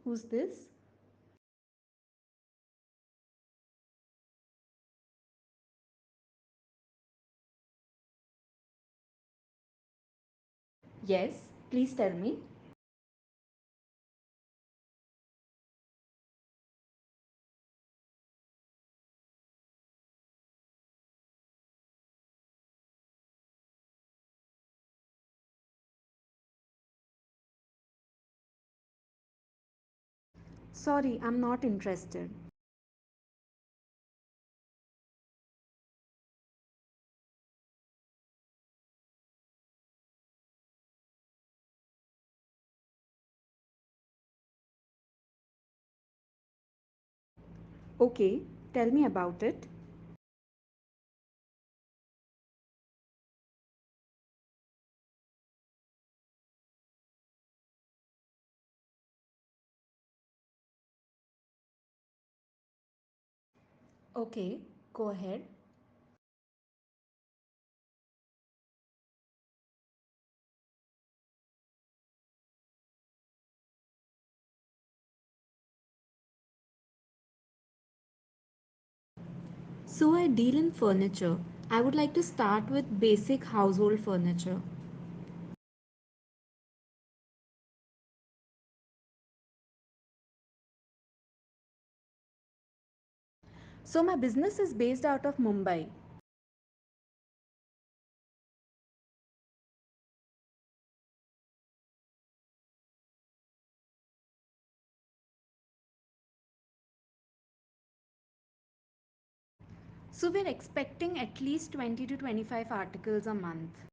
Who's this? Yes, please tell me. Sorry, I'm not interested. Okay, tell me about it. Okay, go ahead. So I deal in furniture. I would like to start with basic household furniture. So my business is based out of Mumbai. So we're expecting at least 20 to 25 articles a month.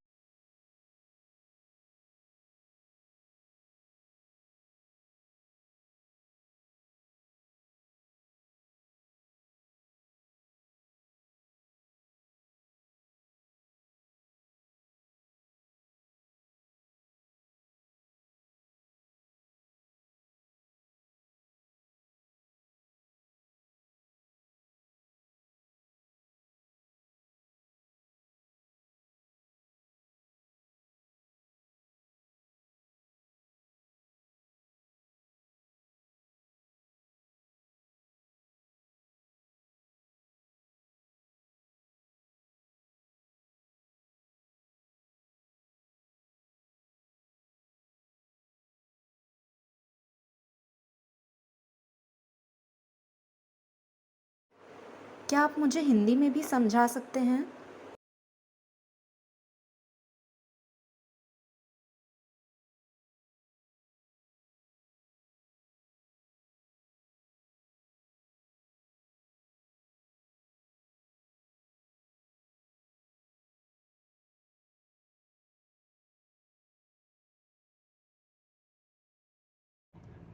क्या आप मुझे हिंदी में भी समझा सकते हैं?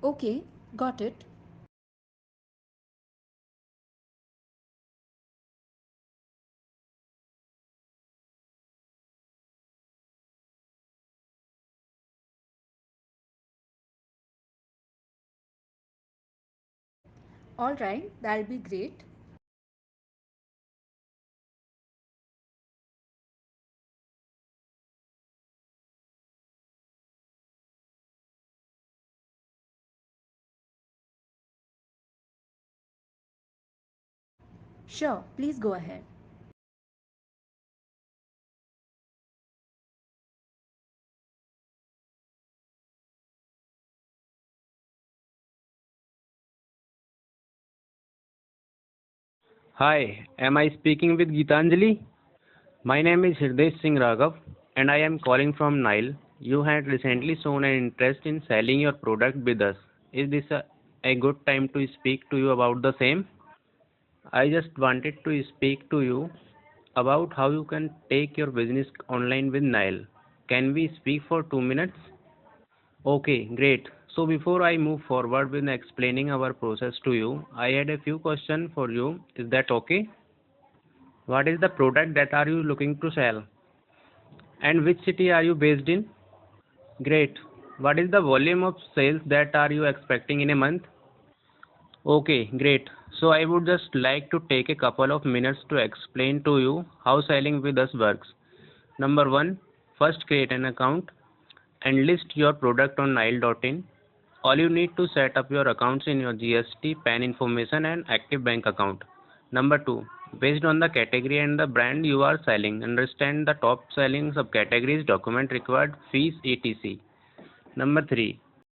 Okay, got it. All right, that'll be great. Sure, please go ahead. Hi, am I speaking with Gitanjali? My name is Hirdesh Singh Raghav and I am calling from Nile. You had recently shown an interest in selling your product with us. Is this a good time to speak to you about the same? I just wanted to speak to you about how you can take your business online with Nile. Can we speak for 2 minutes? Okay, great. So before I move forward with explaining our process to you, I had a few questions for you. Is that okay? What is the product that are you looking to sell? And which city are you based in? Great. What is the volume of sales that are you expecting in a month? Okay, great. So I would just like to take a couple of minutes to explain to you how selling with us works. Number one, first create an account and list your product on Nile.in. All you need to set up your accounts in your GST, PAN information and active bank account. Number 2. Based on the category and the brand you are selling, understand the top selling subcategories, document required, fees, etc. Number 3.